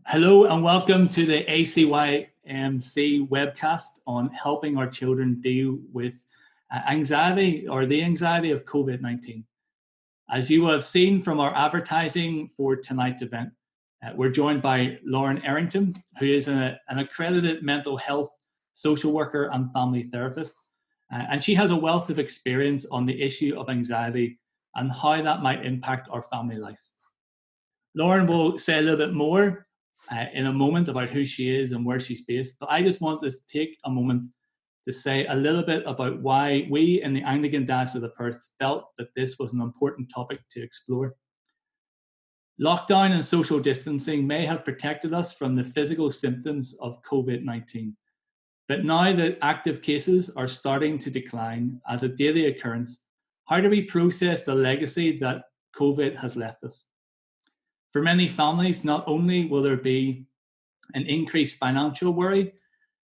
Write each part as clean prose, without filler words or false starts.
Hello and welcome to the ACYMC webcast on helping our children deal with anxiety or the anxiety of COVID-19. As you will have seen from our advertising for tonight's event, we're joined by Lauren Errington, who is an accredited mental health social worker and family therapist. And she has a wealth of experience on the issue of anxiety and how that might impact our family life. Lauren will say a little bit more in a moment about who she is and where she's based, but I just want to take a moment to say a little bit about why we in the Anglican Diocese of Perth felt that this was an important topic to explore. Lockdown and social distancing may have protected us from the physical symptoms of COVID-19, but now that active cases are starting to decline as a daily occurrence, how do we process the legacy that COVID has left us? For many families, not only will there be an increased financial worry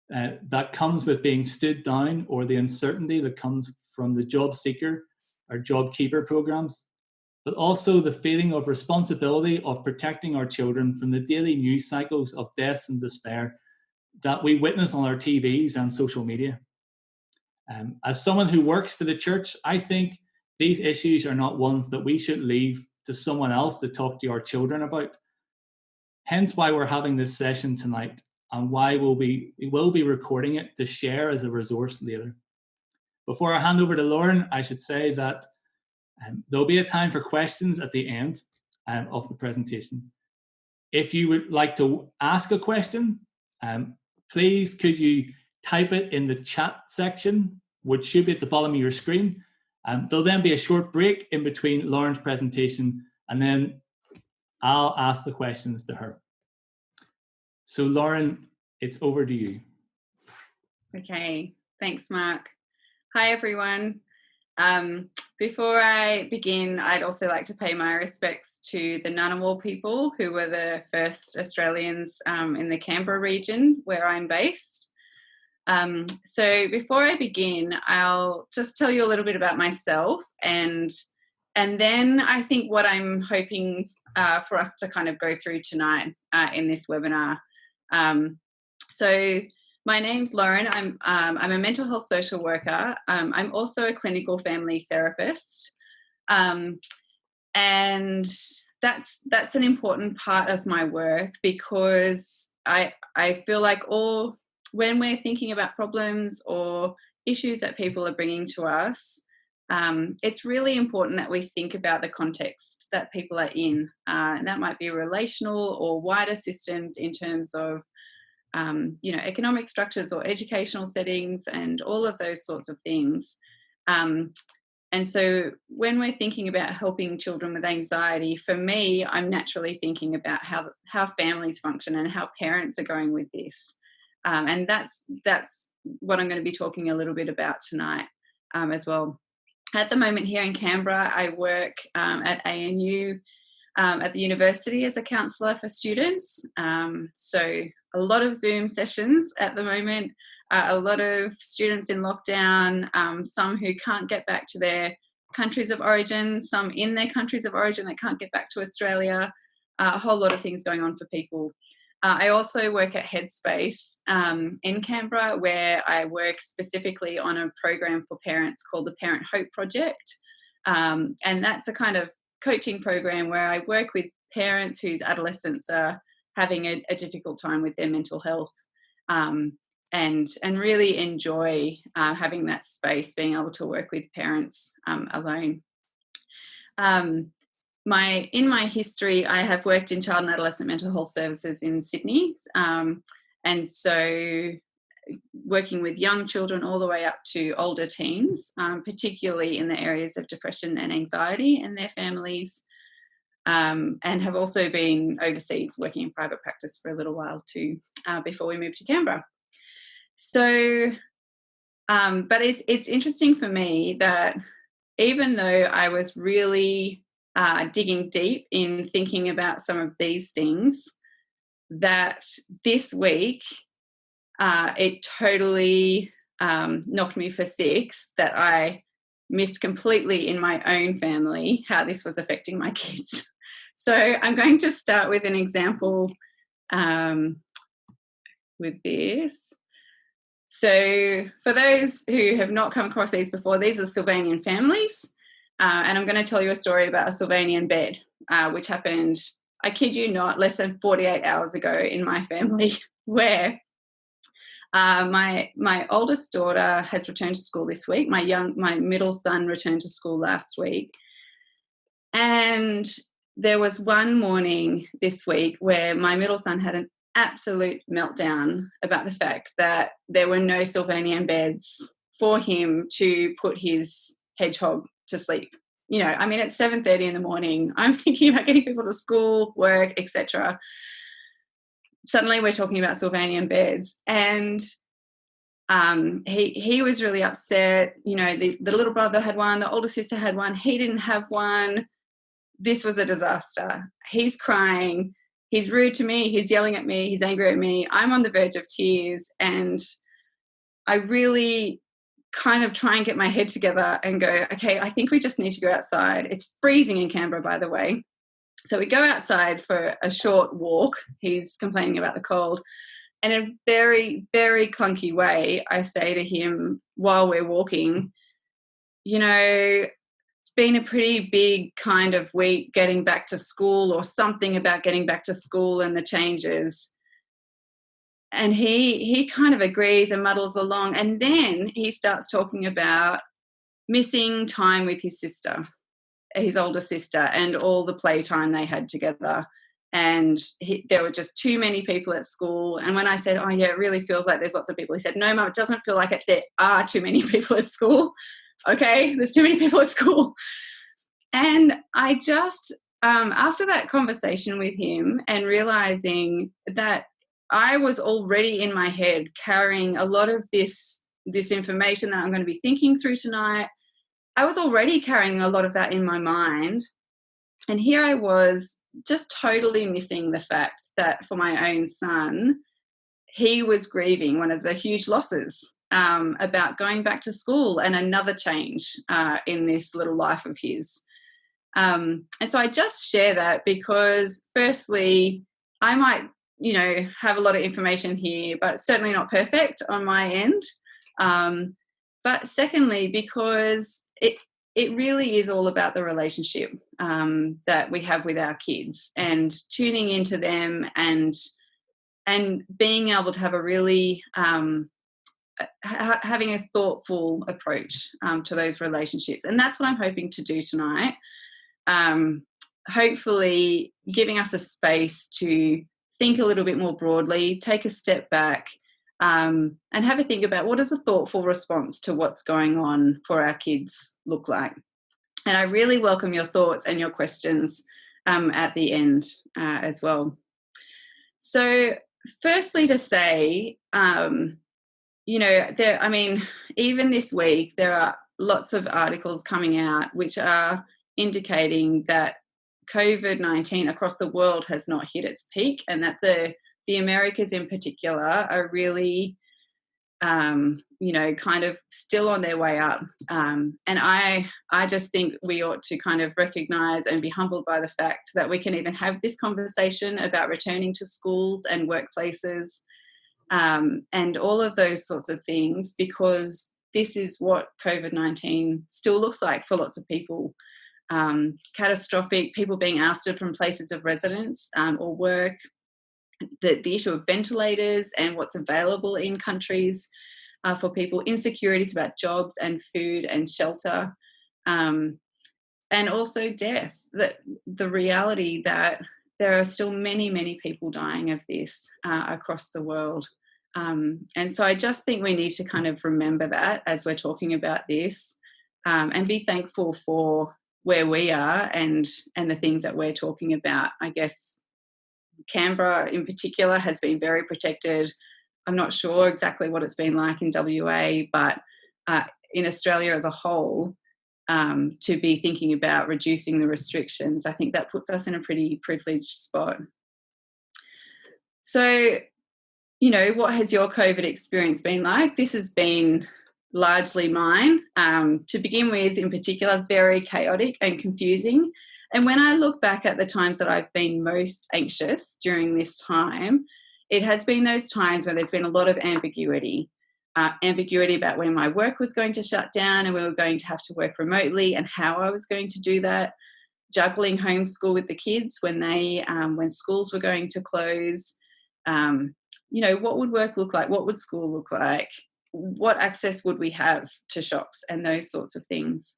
that comes with being stood down or the uncertainty that comes from the job seeker or job keeper programs, but also the feeling of responsibility of protecting our children from the daily news cycles of deaths and despair that we witness on our TVs and social media. As someone who works for the church, I think these issues are not ones that we should leave to someone else to talk to our children about. Hence why we're having this session tonight and why we will be recording it to share as a resource later. Before I hand over to Lauren, I should say that there'll be a time for questions at the end of the presentation. If you would like to ask a question, please could you type it in the chat section, which should be at the bottom of your screen. There'll then be a short break in between Lauren's presentation, and then I'll ask the questions to her. So Lauren, it's over to you. Okay, thanks, Mark. Hi, everyone. Before I begin, I'd also like to pay my respects to the Ngunnawal people, who were the first Australians in the Canberra region where I'm based. So before I begin, I'll just tell you a little bit about myself and then I think what I'm hoping for us to kind of go through tonight in this webinar. So my name's Lauren. I'm a mental health social worker. I'm also a clinical family therapist. And that's an important part of my work because I feel like when we're thinking about problems or issues that people are bringing to us, it's really important that we think about the context that people are in. And that might be relational or wider systems in terms of, economic structures or educational settings and all of those sorts of things. And so when we're thinking about helping children with anxiety, for me, I'm naturally thinking about how families function and how parents are going with this. And that's what I'm going to be talking a little bit about tonight as well. At the moment here in Canberra, I work at ANU at the university as a counsellor for students. So a lot of Zoom sessions at the moment, a lot of students in lockdown, some who can't get back to their countries of origin, some in their countries of origin that can't get back to Australia, a whole lot of things going on for people. I also work at Headspace in Canberra, where I work specifically on a program for parents called the Parent Hope Project. And that's a kind of coaching program where I work with parents whose adolescents are having a difficult time with their mental health and really enjoy having that space, being able to work with parents alone. In my history, I have worked in child and adolescent mental health services in Sydney, and so working with young children all the way up to older teens, particularly in the areas of depression and anxiety and their families, and have also been overseas working in private practice for a little while too, before we moved to Canberra. So, but it's interesting for me that even though I was really digging deep in thinking about some of these things, that this week it totally knocked me for six that I missed completely in my own family how this was affecting my kids. So I'm going to start with an example with this. So for those who have not come across these before, these are Sylvanian families. And I'm going to tell you a story about a Sylvanian bed, which happened, I kid you not, less than 48 hours ago in my family, where my oldest daughter has returned to school this week. My middle son returned to school last week. And there was one morning this week where my middle son had an absolute meltdown about the fact that there were no Sylvanian beds for him to put his hedgehog to sleep. You know, I mean, it's 7:30 in the morning. I'm thinking about getting people to school, work, etc. Suddenly we're talking about Sylvanian beds. And he was really upset. You know, the little brother had one, the older sister had one, he didn't have one. This was a disaster. He's crying. He's rude to me. He's yelling at me. He's angry at me. I'm on the verge of tears. And I really kind of try and get my head together and go, okay, I think we just need to go outside. It's freezing in Canberra, by the way. So we go outside for a short walk. He's complaining about the cold. And in a very, very clunky way, I say to him while we're walking, you know, it's been a pretty big kind of week getting back to school, or something about getting back to school and the changes. And he kind of agrees and muddles along. And then he starts talking about missing time with his sister, his older sister, and all the playtime they had together. And there were just too many people at school. And when I said, oh, yeah, it really feels like there's lots of people, he said, no, Mum, it doesn't feel like it. There are too many people at school. Okay, there's too many people at school. And I just, after that conversation with him and realising that I was already in my head carrying a lot of this information that I'm going to be thinking through tonight, I was already carrying a lot of that in my mind. And here I was just totally missing the fact that for my own son, he was grieving one of the huge losses about going back to school and another change in this little life of his. And so I just share that because, firstly, I might, you know, have a lot of information here, but certainly not perfect on my end. But secondly, because it really is all about the relationship that we have with our kids, and tuning into them and being able to have a really having a thoughtful approach to those relationships. And that's what I'm hoping to do tonight. Hopefully giving us a space to think a little bit more broadly, take a step back, and have a think about what does a thoughtful response to what's going on for our kids look like. And I really welcome your thoughts and your questions at the end as well. So firstly, to say, you know, even this week, there are lots of articles coming out which are indicating that COVID-19 across the world has not hit its peak, and that the Americas in particular are really, you know, kind of still on their way up. And I just think we ought to kind of recognise and be humbled by the fact that we can even have this conversation about returning to schools and workplaces and all of those sorts of things, because this is what COVID-19 still looks like for lots of people. Catastrophic, people being ousted from places of residence or work, the issue of ventilators and what's available in countries for people, insecurities about jobs and food and shelter, and also death, the reality that there are still many, many people dying of this across the world. And so I just think we need to kind of remember that as we're talking about this, and be thankful for where we are and the things that we're talking about. I guess Canberra in particular has been very protected. I'm not sure exactly what it's been like in WA, but in Australia as a whole, to be thinking about reducing the restrictions, I think that puts us in a pretty privileged spot. So, you know, what has your COVID experience been like? This has been largely mine. To begin with, in particular, very chaotic and confusing. And when I look back at the times that I've been most anxious during this time, it has been those times where there's been a lot of ambiguity. Ambiguity about when my work was going to shut down and we were going to have to work remotely and how I was going to do that, juggling homeschool with the kids when schools were going to close. What would work look like? What would school look like? What access would we have to shops and those sorts of things?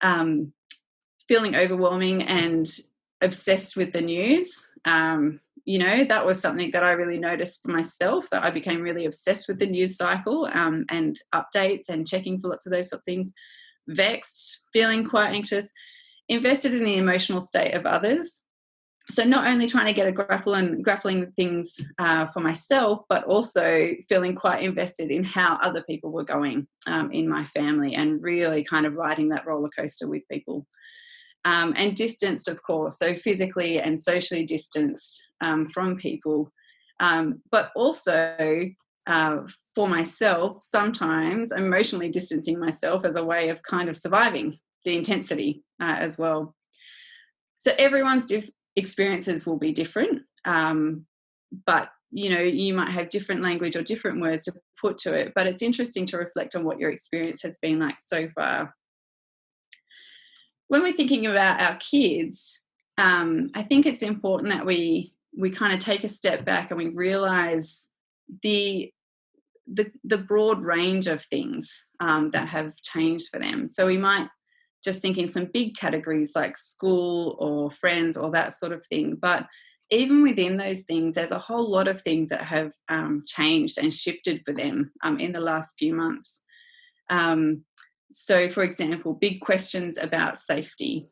Feeling overwhelming and obsessed with the news. That was something that I really noticed for myself, that I became really obsessed with the news cycle and updates and checking for lots of those sort of things. Vexed, feeling quite anxious, invested in the emotional state of others. So not only trying to get a grappling with things for myself, but also feeling quite invested in how other people were going in my family, and really kind of riding that roller coaster with people. And distanced, of course, so physically and socially distanced from people, but also for myself, sometimes emotionally distancing myself as a way of kind of surviving the intensity as well. So everyone's experiences will be different, but you might have different language or different words to put to it, but it's interesting to reflect on what your experience has been like so far. When we're thinking about our kids, I think it's important that we kind of take a step back and we realise the broad range of things that have changed for them. So we might just think in some big categories like school or friends or that sort of thing. But even within those things, there's a whole lot of things that have changed and shifted for them in the last few months. So, for example, big questions about safety,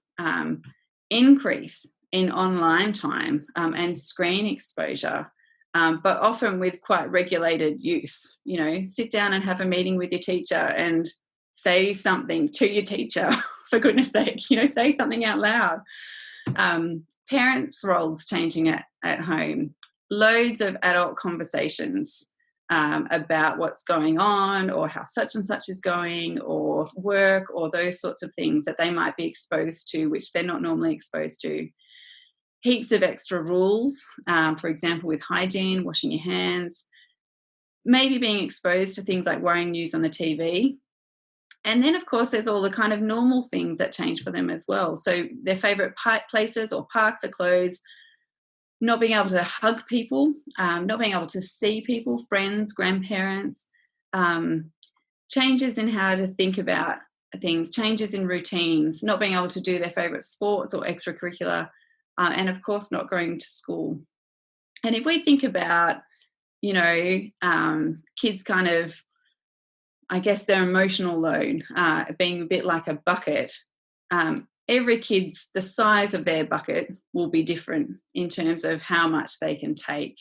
increase in online time and screen exposure, but often with quite regulated use. Sit down and have a meeting with your teacher and say something to your teacher, for goodness sake, say something out loud. Parents' roles changing at home, loads of adult conversations about what's going on or how such and such is going, or work, or those sorts of things that they might be exposed to, which they're not normally exposed to. Heaps of extra rules, for example, with hygiene, washing your hands, maybe being exposed to things like worrying news on the TV. And then, of course, there's all the kind of normal things that change for them as well. So their favourite places or parks are closed, not being able to hug people, not being able to see people, friends, grandparents, changes in how to think about things, changes in routines, not being able to do their favourite sports or extracurricular, and, of course, not going to school. And if we think about, kids kind of, I guess, their emotional load being a bit like a bucket, every kid's, the size of their bucket will be different in terms of how much they can take.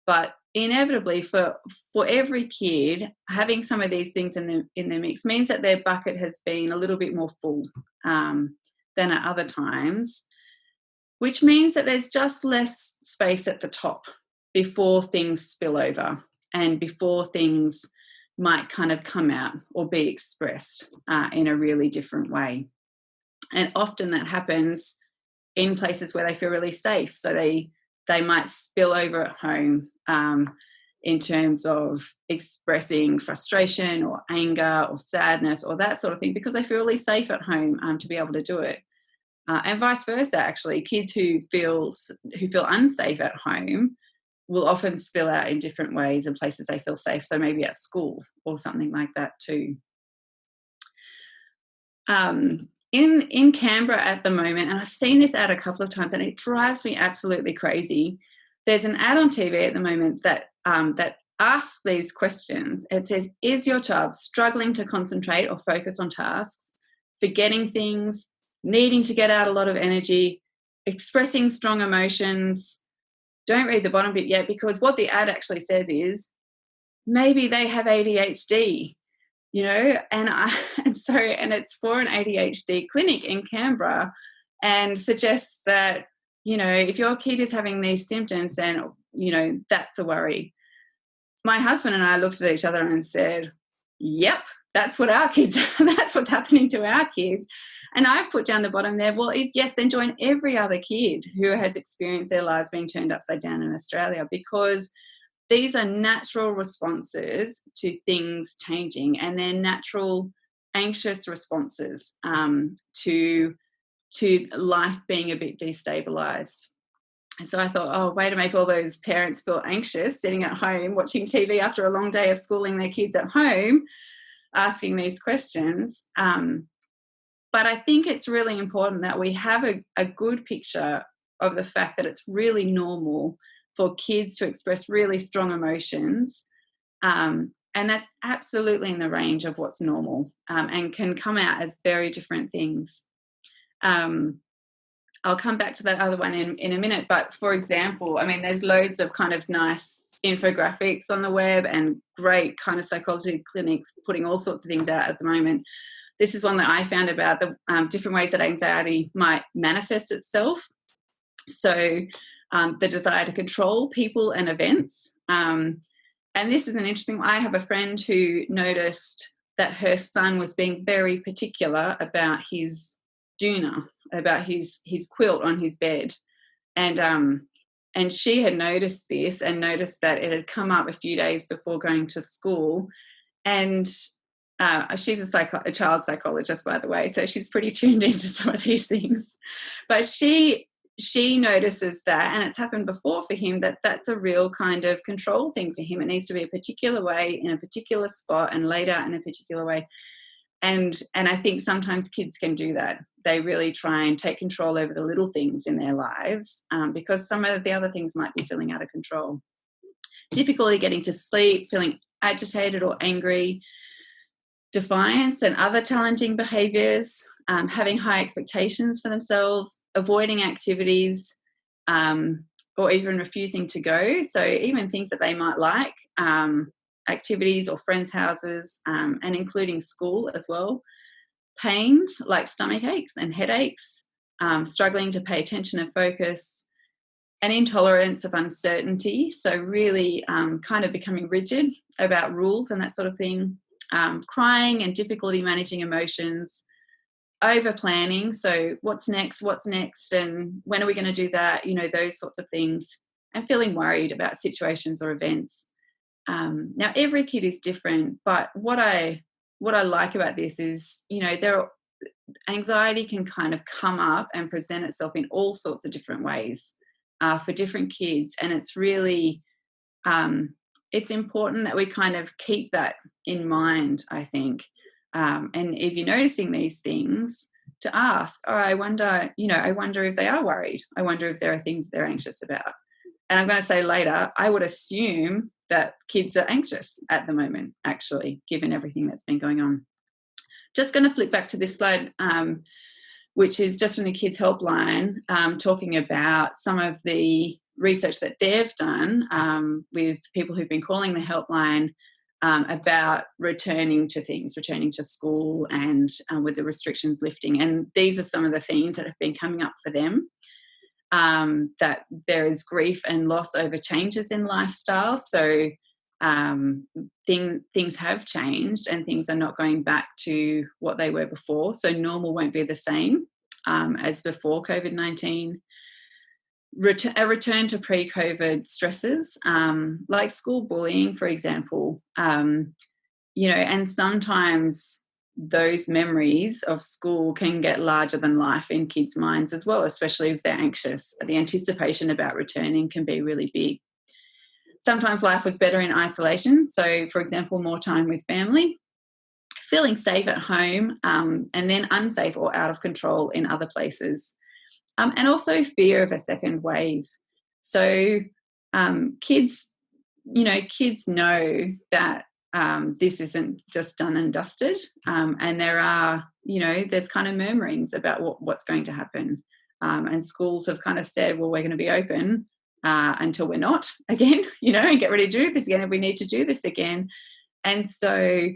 But inevitably, for every kid, having some of these things in their mix means that their bucket has been a little bit more full than at other times, which means that there's just less space at the top before things spill over and before things might kind of come out or be expressed in a really different way. And often that happens in places where they feel really safe. So they might spill over at home in terms of expressing frustration or anger or sadness or that sort of thing, because they feel really safe at home to be able to do it. And vice versa, actually. Kids who feel unsafe at home will often spill out in different ways in places they feel safe. So maybe at school or something like that too. In Canberra at the moment, and I've seen this ad a couple of times and it drives me absolutely crazy. There's an ad on TV at the moment that asks these questions. It says, is your child struggling to concentrate or focus on tasks, forgetting things, needing to get out a lot of energy, expressing strong emotions? Don't read the bottom bit yet, because what the ad actually says is maybe they have ADHD. And it's for an ADHD clinic in Canberra, and suggests that, if your kid is having these symptoms, then, that's a worry. My husband and I looked at each other and said, yep, that's what our kids, that's what's happening to our kids. And I've put down the bottom there, well, yes, then join every other kid who has experienced their lives being turned upside down in Australia, because these are natural responses to things changing, and they're natural anxious responses to life being a bit destabilized. And so I thought, oh, way to make all those parents feel anxious sitting at home watching TV after a long day of schooling their kids at home, asking these questions. But I think it's really important that we have a good picture of the fact that it's really normal for kids to express really strong emotions. And that's absolutely in the range of what's normal, and can come out as very different things. I'll come back to that other one in a minute. But for example, I mean, there's loads of kind of nice infographics on the web and great kind of psychology clinics putting all sorts of things out at the moment. This is one that I found about the different ways that anxiety might manifest itself. So the desire to control people and events. And this is an interesting one. I have a friend who noticed that her son was being very particular about his doona, about his quilt on his bed. And she had noticed this and noticed that it had come up a few days before going to school. And she's a child psychologist, by the way, so she's pretty tuned into some of these things. But she notices that, and it's happened before for him, that's a real kind of control thing for him. It needs to be a particular way, in a particular spot, and laid out in a particular way. And I think sometimes kids can do that. They really try and take control over the little things in their lives, because some of the other things might be feeling out of control. Difficulty getting to sleep, feeling agitated or angry, defiance and other challenging behaviours, having high expectations for themselves, avoiding activities, or even refusing to go. So even things that they might like, activities or friends' houses, and including school as well. Pains like stomach aches and headaches, struggling to pay attention and focus, an intolerance of uncertainty, so really kind of becoming rigid about rules and that sort of thing, crying and difficulty managing emotions, over planning, so what's next, and when are we going to do that, those sorts of things, and feeling worried about situations or events. Now, every kid is different, but what I like about this is, anxiety can kind of come up and present itself in all sorts of different ways for different kids, and it's really it's important that we kind of keep that in mind, I think. And if you're noticing these things, to ask, I wonder if they are worried. I wonder if there are things they're anxious about. And I'm going to say later, I would assume that kids are anxious at the moment, actually, given everything that's been going on. Just going to flip back to this slide, which is just from the Kids Helpline, talking about some of the research that they've done with people who've been calling the helpline about returning to school, and with the restrictions lifting. And these are some of the themes that have been coming up for them. That there is grief and loss over changes in lifestyle. So things have changed and things are not going back to what they were before. So normal won't be the same as before COVID-19. A return to pre-COVID stresses, like school bullying, for example, and sometimes those memories of school can get larger than life in kids' minds as well, especially if they're anxious. The anticipation about returning can be really big. Sometimes life was better in isolation. So, for example, more time with family, feeling safe at home, and then unsafe or out of control in other places. And also fear of a second wave. So kids know that this isn't just done and dusted, and there are, there's kind of murmurings about what's going to happen. And schools have kind of said, well, we're going to be open until we're not again, and get ready to do this again if we need to do this again. And so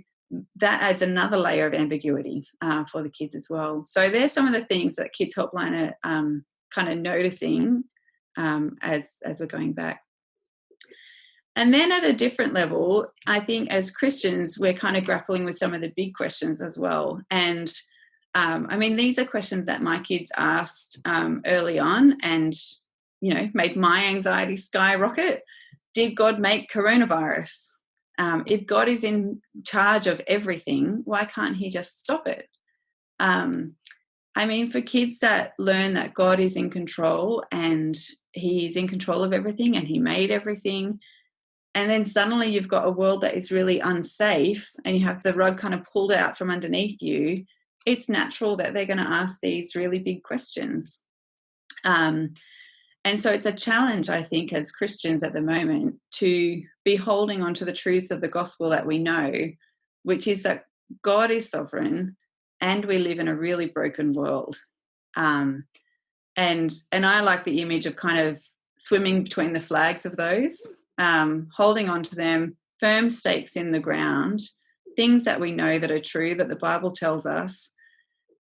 that adds another layer of ambiguity for the kids as well. So there's some of the things that Kids Helpline are kind of noticing as we're going back. And then at a different level, I think as Christians, we're kind of grappling with some of the big questions as well. And I mean, these are questions that my kids asked early on, and, you know, made my anxiety skyrocket. Did God make coronavirus? If God is in charge of everything, why can't he just stop it? I mean, for kids that learn that God is in control and he's in control of everything and he made everything, and then suddenly you've got a world that is really unsafe and you have the rug kind of pulled out from underneath you, it's natural that they're going to ask these really big questions. And so it's a challenge, I think, as Christians at the moment to be holding on to the truths of the gospel that we know, which is that God is sovereign and we live in a really broken world. And I like the image of kind of swimming between the flags of those, holding on to them, firm stakes in the ground, things that we know that are true, that the Bible tells us,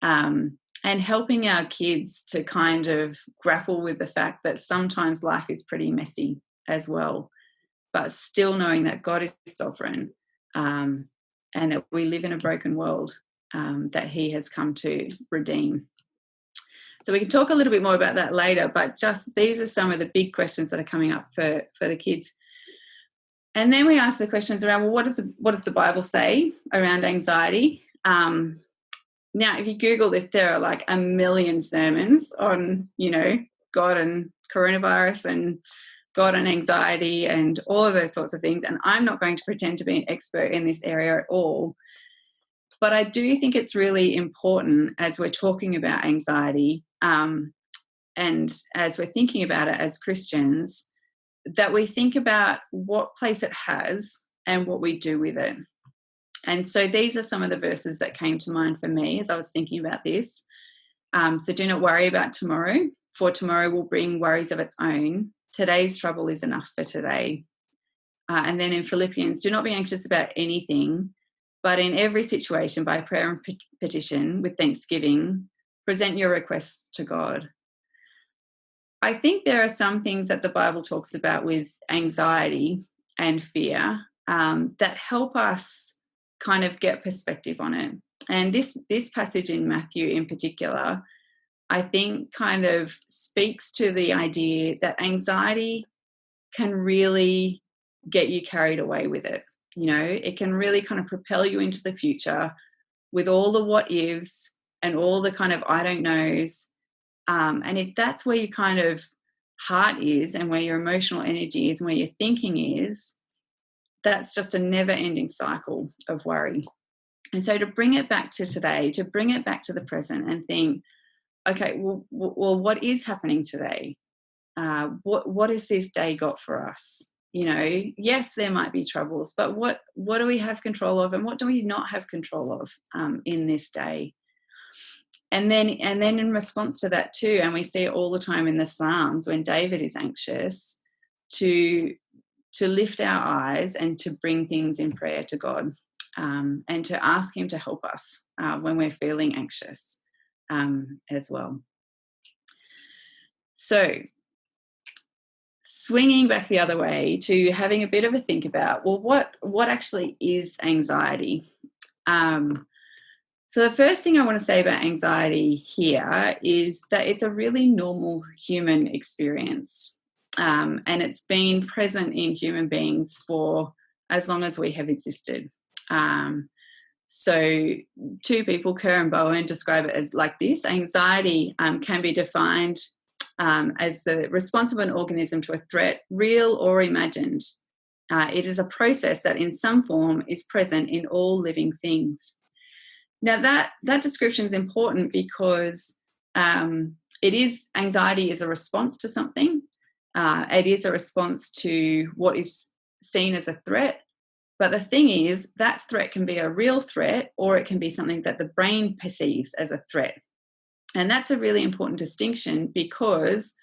and helping our kids to kind of grapple with the fact that sometimes life is pretty messy as well, but still knowing that God is sovereign, and that we live in a broken world that he has come to redeem. So we can talk a little bit more about that later, but just these are some of the big questions that are coming up for the kids. And then we ask the questions around, well, what does the Bible say around anxiety? Now, if you Google this, there are like a million sermons on, you know, God and coronavirus and God and anxiety and all of those sorts of things. And I'm not going to pretend to be an expert in this area at all. But I do think it's really important as we're talking about anxiety, and as we're thinking about it as Christians, that we think about what place it has and what we do with it. And so these are some of the verses that came to mind for me as I was thinking about this. So do not worry about tomorrow, for tomorrow will bring worries of its own. Today's trouble is enough for today. And then in Philippians, do not be anxious about anything, but in every situation, by prayer and petition, with thanksgiving, present your requests to God. I think there are some things that the Bible talks about with anxiety and fear that help us kind of get perspective on it. And this passage in Matthew in particular, I think kind of speaks to the idea that anxiety can really get you carried away with it. You know, it can really kind of propel you into the future with all the what ifs and all the kind of I don't knows. And if that's where your kind of heart is and where your emotional energy is and where your thinking is, that's just a never-ending cycle of worry. And so to bring it back to today, to bring it back to the present and think, okay, well what is happening today? What has this day got for us? You know, yes, there might be troubles, but what do we have control of and what do we not have control of in this day? And then in response to that too, and we see it all the time in the Psalms when David is anxious, to lift our eyes and to bring things in prayer to God, and to ask him to help us when we're feeling anxious as well. So swinging back the other way to having a bit of a think about, well, what actually is anxiety? So the first thing I want to say about anxiety here is that it's a really normal human experience. And it's been present in human beings for as long as we have existed. So two people, Kerr and Bowen, describe it as like this. Anxiety can be defined as the response of an organism to a threat, real or imagined. It is a process that in some form is present in all living things. Now that description is important because anxiety is a response to something. It is a response to what is seen as a threat. But the thing is, that threat can be a real threat or it can be something that the brain perceives as a threat. And that's a really important distinction because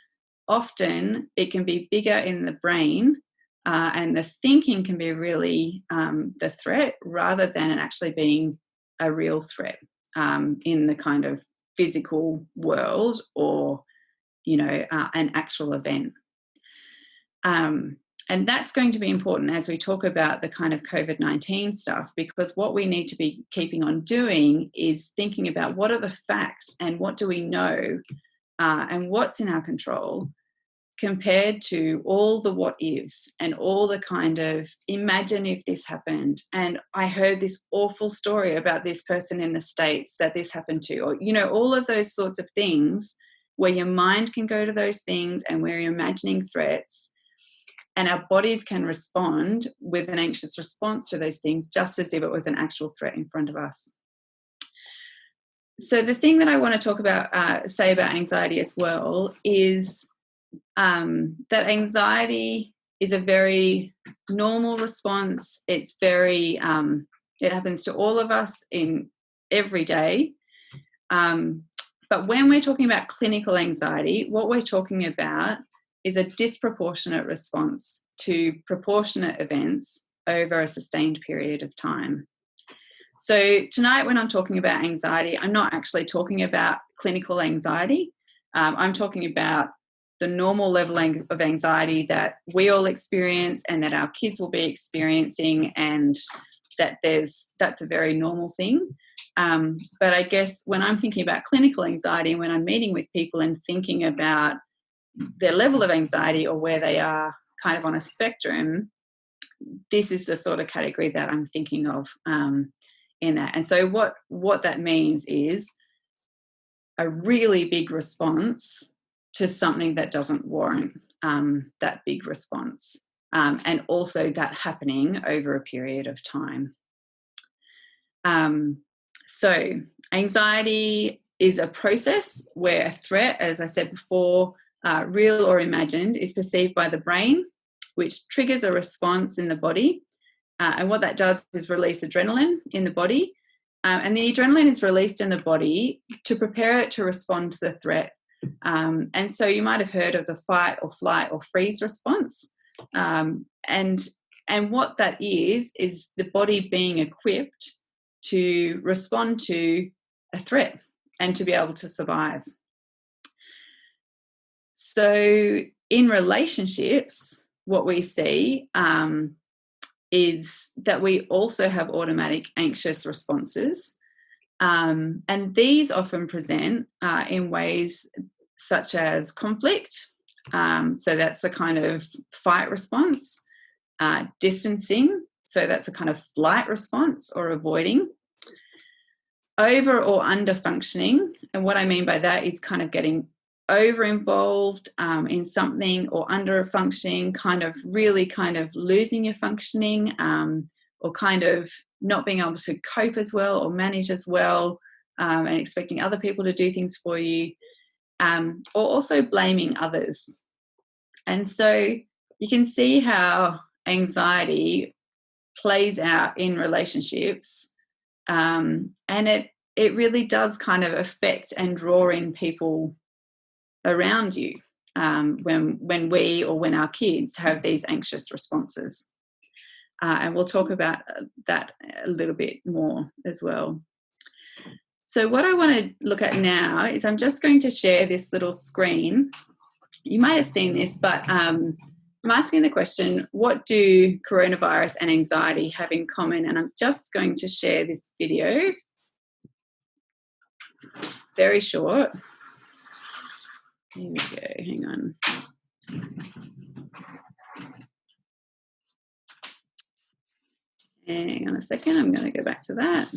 often it can be bigger in the brain and the thinking can be really the threat rather than it actually being a real threat in the kind of physical world or, you know, an actual event. And that's going to be important as we talk about the kind of COVID-19 stuff, because what we need to be keeping on doing is thinking about what are the facts and what do we know and what's in our control, compared to all the what ifs and all the kind of imagine if this happened. And I heard this awful story about this person in the States that this happened to, or, you know, all of those sorts of things where your mind can go to those things and where you're imagining threats. And our bodies can respond with an anxious response to those things, just as if it was an actual threat in front of us. So the thing that I want to talk about, say about anxiety as well, is that anxiety is a very normal response. It's very, it happens to all of us in every day. But when we're talking about clinical anxiety, what we're talking about is a disproportionate response to proportionate events over a sustained period of time. So tonight, when I'm talking about anxiety, I'm not actually talking about clinical anxiety. I'm talking about the normal level of anxiety that we all experience and that our kids will be experiencing, and that that's a very normal thing. But I guess when I'm thinking about clinical anxiety, when I'm meeting with people and thinking about their level of anxiety or where they are kind of on a spectrum, this is the sort of category that I'm thinking of in that. And so what that means is a really big response to something that doesn't warrant that big response, and also that happening over a period of time. So anxiety is a process where a threat, as I said before, real or imagined, is perceived by the brain, which triggers a response in the body. And what that does is release adrenaline in the body. And the adrenaline is released in the body to prepare it to respond to the threat. And so you might have heard of the fight or flight or freeze response. And what that is the body being equipped to respond to a threat and to be able to survive. So in relationships, what we see is that we also have automatic anxious responses. And these often present in ways such as conflict. So that's a kind of fight response. Distancing. So that's a kind of flight response or avoiding. Over or under functioning. And what I mean by that is kind of getting over involved in something, or under functioning, kind of really kind of losing your functioning, or kind of not being able to cope as well or manage as well, and expecting other people to do things for you, or also blaming others. And so you can see how anxiety plays out in relationships, and it really does kind of affect and draw in people around you when we or when our kids have these anxious responses. And we'll talk about that a little bit more as well. So what I want to look at now is I'm just going to share this little screen. You might have seen this, but I'm asking the question, what do coronavirus and anxiety have in common? And I'm just going to share this video. It's very short. Here we go, hang on. Hang on a second, I'm going to go back to that.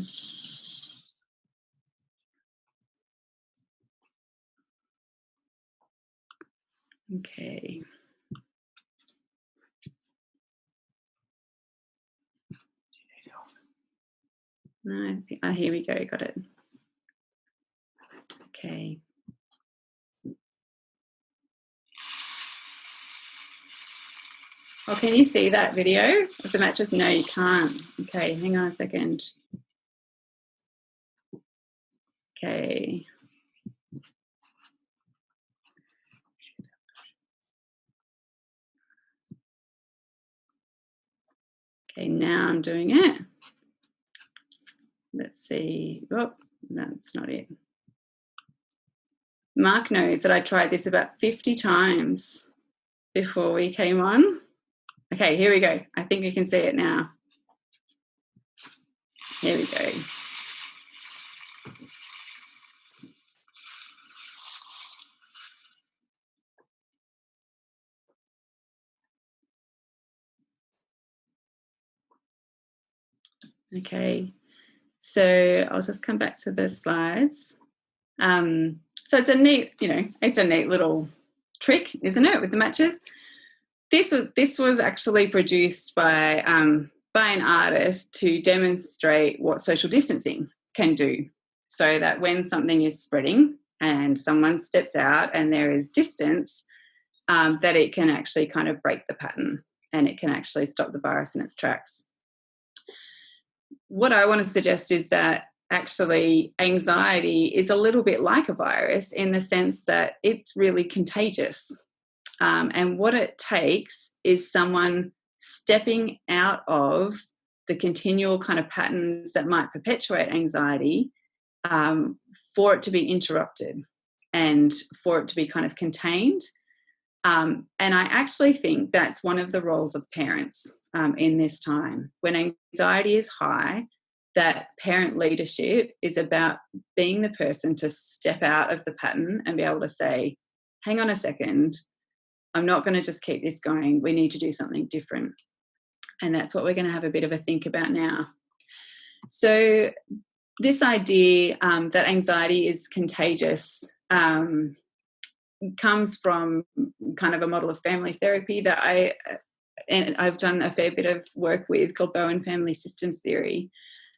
Okay. No, here we go, got it. Okay. Oh, can you see that video of the matches? No, you can't. Okay, hang on a second. Okay. Okay, now I'm doing it. Let's see. Oh, that's not it. Mark knows that I tried this about 50 times before we came on. Okay, here we go. I think you can see it now. Here we go. Okay, so I'll just come back to the slides. So it's a neat, it's a neat little trick, isn't it, with the matches? This was actually produced by an artist to demonstrate what social distancing can do, so that when something is spreading and someone steps out and there is distance, that it can actually kind of break the pattern and it can actually stop the virus in its tracks. What I want to suggest is that actually anxiety is a little bit like a virus in the sense that it's really contagious. And what it takes is someone stepping out of the continual kind of patterns that might perpetuate anxiety, for it to be interrupted and for it to be kind of contained. And I actually think that's one of the roles of parents in this time. When anxiety is high, that parent leadership is about being the person to step out of the pattern and be able to say, hang on a second, I'm not going to just keep this going. We need to do something different. And that's what we're going to have a bit of a think about now. So this idea that anxiety is contagious comes from kind of a model of family therapy that I've done a fair bit of work with, called Bowen Family Systems Theory.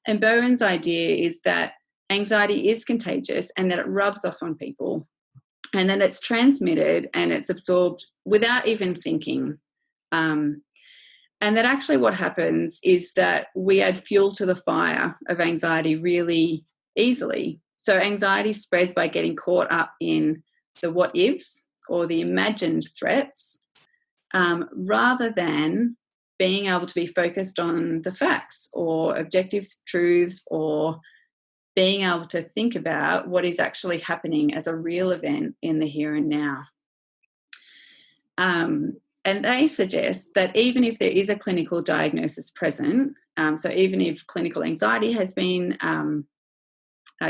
And Bowen's idea is that anxiety is contagious and that it rubs off on people, and then it's transmitted and it's absorbed without even thinking. And that actually what happens is that we add fuel to the fire of anxiety really easily. So anxiety spreads by getting caught up in the what ifs or the imagined threats, rather than being able to be focused on the facts or objective truths, or being able to think about what is actually happening as a real event in the here and now. And they suggest that even if there is a clinical diagnosis present, so even if clinical anxiety has been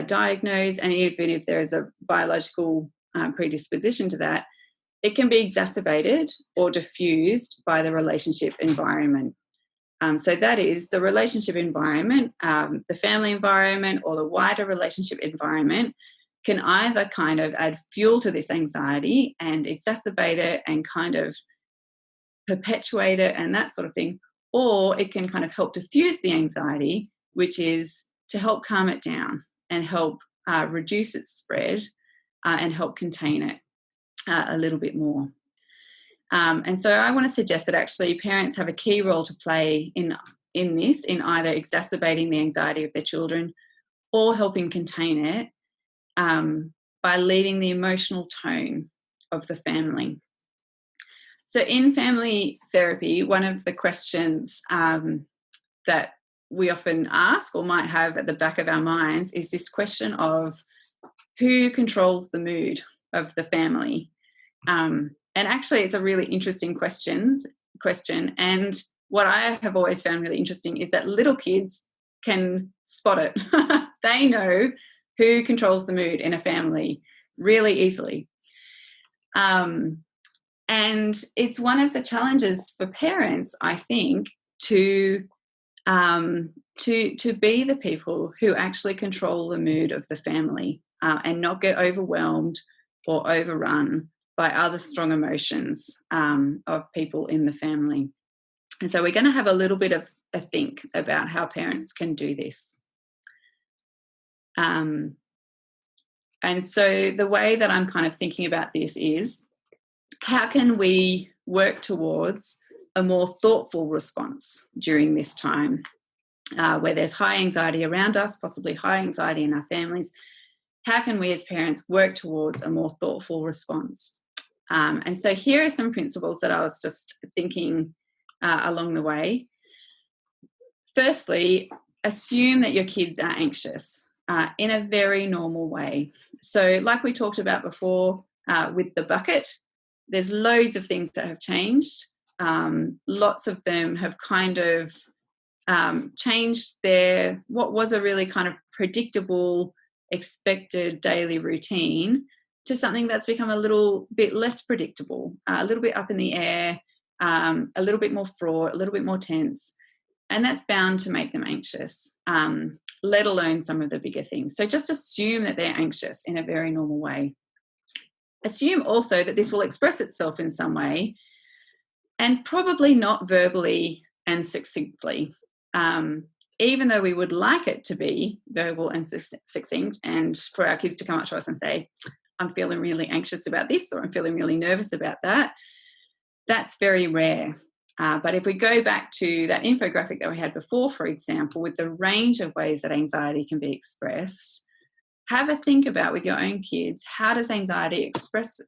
diagnosed, and even if there is a biological predisposition to that, it can be exacerbated or diffused by the relationship environment. So that is the relationship environment, the family environment, or the wider relationship environment can either kind of add fuel to this anxiety and exacerbate it and kind of perpetuate it and that sort of thing, or it can kind of help diffuse the anxiety, which is to help calm it down and help reduce its spread and help contain it a little bit more. And so I want to suggest that actually parents have a key role to play in this, in either exacerbating the anxiety of their children or helping contain it, by leading the emotional tone of the family. So in family therapy, one of the questions that we often ask or might have at the back of our minds is this question of who controls the mood of the family. And actually, it's a really interesting question. And what I have always found really interesting is that little kids can spot it. They know who controls the mood in a family really easily. And it's one of the challenges for parents, I think, to be the people who actually control the mood of the family and not get overwhelmed or overrun by other strong emotions of people in the family. And so we're going to have a little bit of a think about how parents can do this. And so the way that I'm kind of thinking about this is, how can we work towards a more thoughtful response during this time where there's high anxiety around us, possibly high anxiety in our families? How can we as parents work towards a more thoughtful response? And so here are some principles that I was just thinking along the way. Firstly, assume that your kids are anxious in a very normal way. So like we talked about before with the bucket, there's loads of things that have changed. lots of them have kind of changed what was a really kind of predictable, expected daily routine to something that's become a little bit less predictable, a little bit up in the air, a little bit more fraught, a little bit more tense. And that's bound to make them anxious, let alone some of the bigger things. So just assume that they're anxious in a very normal way. Assume also that this will express itself in some way, and probably not verbally and succinctly. Even though we would like it to be verbal and succinct, and for our kids to come up to us and say, I'm feeling really anxious about this, or I'm feeling really nervous about that, that's very rare. But if we go back to that infographic that we had before, for example, with the range of ways that anxiety can be expressed, have a think about with your own kids, how does anxiety express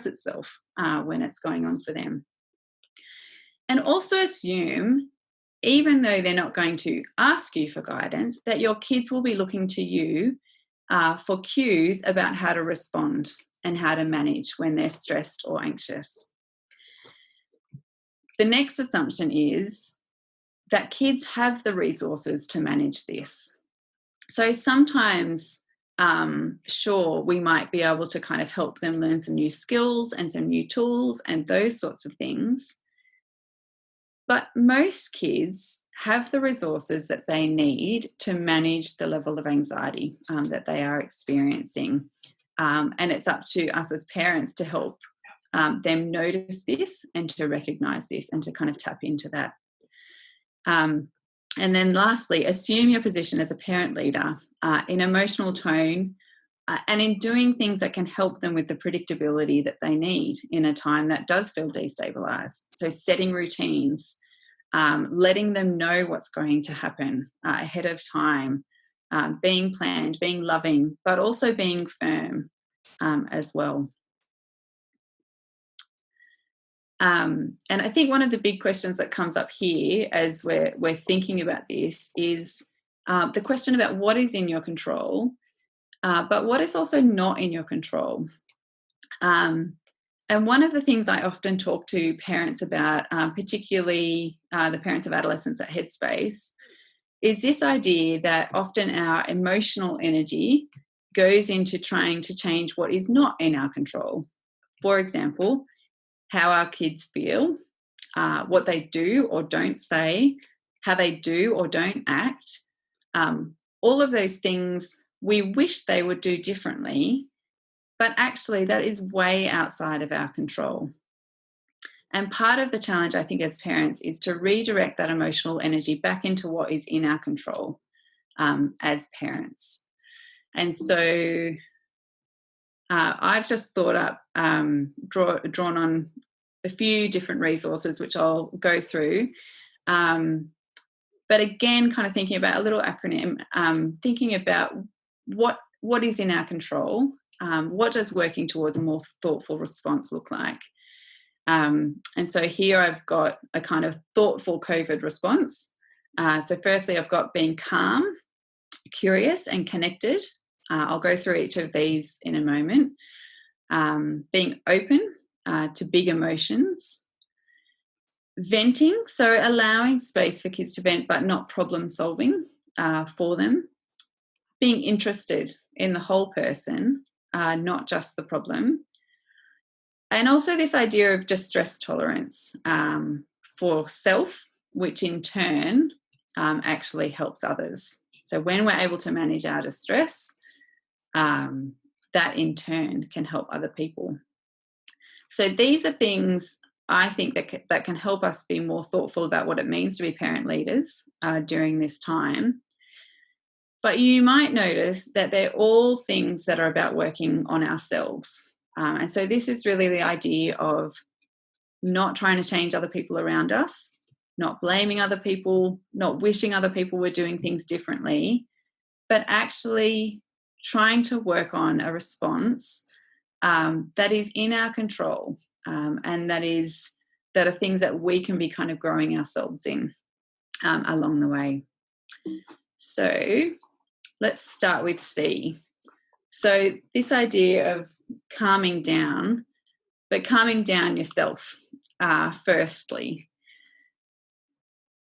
itself when it's going on for them? And also assume, even though they're not going to ask you for guidance, that your kids will be looking to you for cues about how to respond and how to manage when they're stressed or anxious. The next assumption is that kids have the resources to manage this. So sometimes, sure, we might be able to kind of help them learn some new skills and some new tools and those sorts of things. But most kids have the resources that they need to manage the level of anxiety that they are experiencing. And it's up to us as parents to help them notice this and to recognise this and to kind of tap into that. And then lastly, assume your position as a parent leader in emotional tone and in doing things that can help them with the predictability that they need in a time that does feel destabilised. So setting routines, letting them know what's going to happen ahead of time, being planned, being loving, but also being firm as well. And I think one of the big questions that comes up here as we're thinking about this is the question about what is in your control, but what is also not in your control. And one of the things I often talk to parents about, particularly the parents of adolescents at Headspace, is this idea that often our emotional energy goes into trying to change what is not in our control. For example, how our kids feel, what they do or don't say, how they do or don't act. All of those things we wish they would do differently, but actually that is way outside of our control. And part of the challenge, I think, as parents is to redirect that emotional energy back into what is in our control as parents. And so I've just thought up, drawn on a few different resources, which I'll go through. But again, kind of thinking about a little acronym, thinking about what is in our control, what does working towards a more thoughtful response look like? And so here I've got a kind of thoughtful COVID response. So firstly, I've got being calm, curious and connected. I'll go through each of these in a moment. Being open to big emotions. Venting, so allowing space for kids to vent but not problem solving for them. Being interested in the whole person, not just the problem. And also this idea of distress tolerance for self, which in turn actually helps others. So when we're able to manage our distress, that in turn can help other people. So these are things I think that can help us be more thoughtful about what it means to be parent leaders during this time. But you might notice that they're all things that are about working on ourselves. And so this is really the idea of not trying to change other people around us, not blaming other people, not wishing other people were doing things differently, but actually trying to work on a response that is in our control and that are things that we can be kind of growing ourselves in along the way. So let's start with C. So this idea of calming down, but calming down yourself. firstly.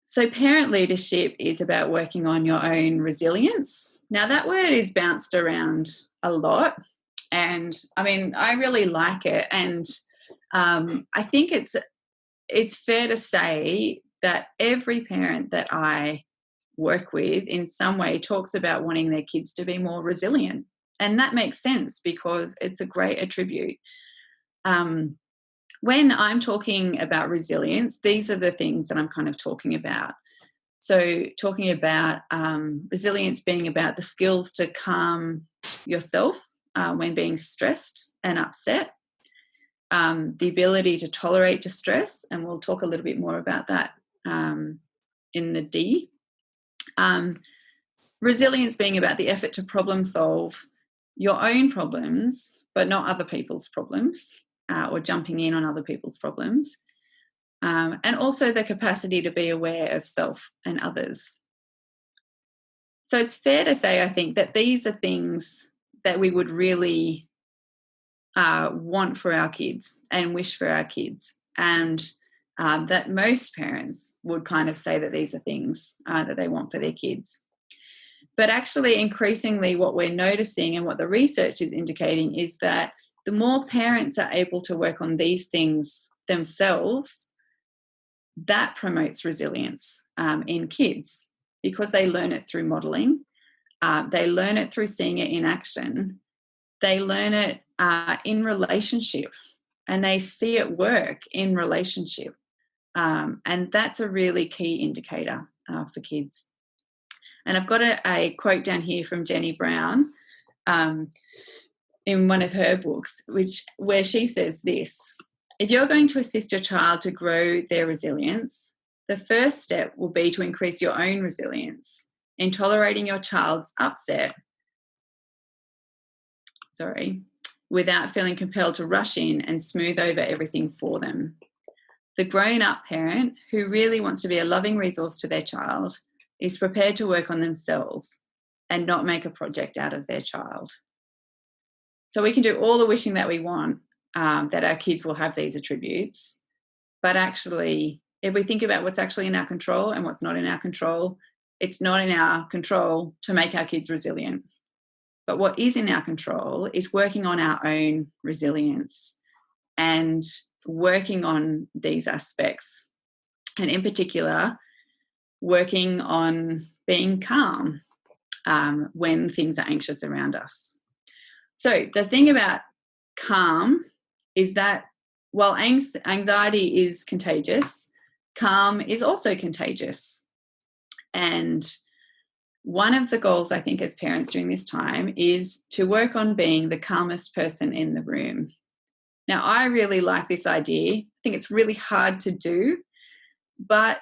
So parent leadership is about working on your own resilience. Now, that word is bounced around a lot, and I mean, I really like it, and I think it's fair to say that every parent that I work with in some way talks about wanting their kids to be more resilient, and that makes sense because it's a great attribute. When I'm talking about resilience, these are the things that I'm kind of talking about. So talking about resilience being about the skills to calm yourself when being stressed and upset, the ability to tolerate distress, and we'll talk a little bit more about that in the D. Resilience being about the effort to problem solve your own problems, but not other people's problems, or jumping in on other people's problems. And also the capacity to be aware of self and others. So it's fair to say, I think, that these are things that we would really want for our kids and wish for our kids, and that most parents would kind of say that these are things that they want for their kids. But actually, increasingly, what we're noticing and what the research is indicating is that the more parents are able to work on these things themselves, that promotes resilience in kids, because they learn it through modelling, they learn it through seeing it in action, they learn it in relationship, and they see it work in relationship. And that's a really key indicator for kids. And I've got a quote down here from Jenny Brown in one of her books, where she says this: if you're going to assist your child to grow their resilience, the first step will be to increase your own resilience in tolerating your child's upset, without feeling compelled to rush in and smooth over everything for them. The grown-up parent who really wants to be a loving resource to their child is prepared to work on themselves and not make a project out of their child. So we can do all the wishing that we want, that our kids will have these attributes, but actually, if we think about what's actually in our control and what's not in our control, it's not in our control to make our kids resilient. But what is in our control is working on our own resilience and working on these aspects, and in particular, working on being calm when things are anxious around us. So the thing about calm is that while anxiety is contagious, calm is also contagious. And one of the goals, I think, as parents during this time is to work on being the calmest person in the room. Now, I really like this idea. I think it's really hard to do, but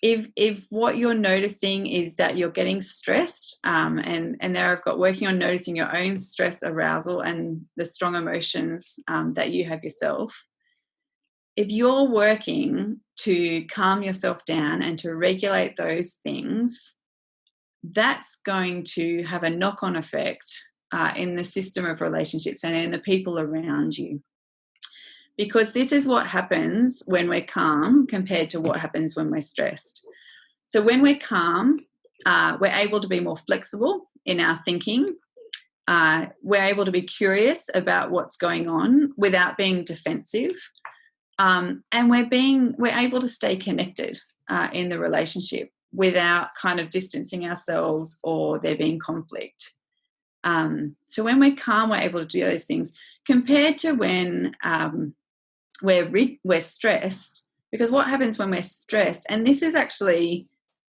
if what you're noticing is that you're getting stressed, and there I've got working on noticing your own stress arousal and the strong emotions that you have yourself, if you're working to calm yourself down and to regulate those things, that's going to have a knock-on effect in the system of relationships and in the people around you. Because this is what happens when we're calm compared to what happens when we're stressed. So when we're calm, we're able to be more flexible in our thinking. We're able to be curious about what's going on without being defensive. And we're able to stay connected in the relationship without kind of distancing ourselves or there being conflict. So when we're calm, we're able to do those things compared to when we're stressed. Because what happens when we're stressed, and this is actually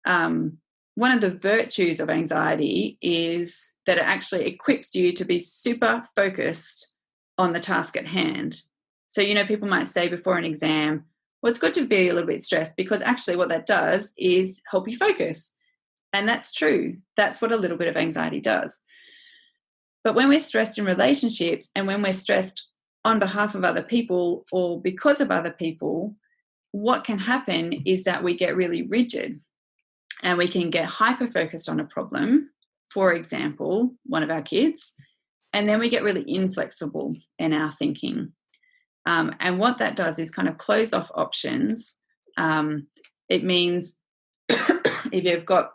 one of the virtues of anxiety, is that it actually equips you to be super focused on the task at hand. So, people might say before an exam, well, it's good to be a little bit stressed, because actually what that does is help you focus. And that's true. That's what a little bit of anxiety does. But when we're stressed in relationships, and when we're stressed on behalf of other people or because of other people, what can happen is that we get really rigid and we can get hyper-focused on a problem, for example, one of our kids, and then we get really inflexible in our thinking. And what that does is kind of close off options. It means if you've got,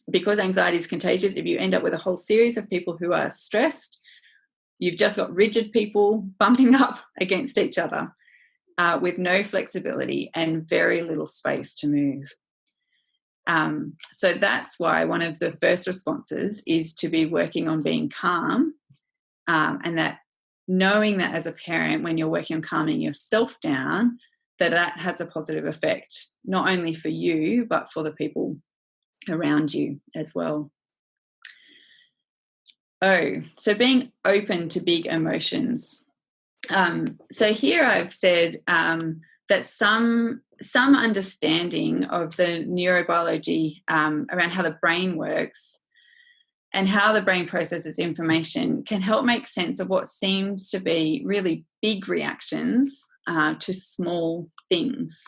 because anxiety is contagious, if you end up with a whole series of people who are stressed, you've just got rigid people bumping up against each other with no flexibility and very little space to move. So that's why one of the first responses is to be working on being calm, and that knowing that as a parent, when you're working on calming yourself down, that has a positive effect, not only for you, but for the people around you as well. Oh, so being open to big emotions. So here I've said that some understanding of the neurobiology around how the brain works and how the brain processes information can help make sense of what seems to be really big reactions to small things.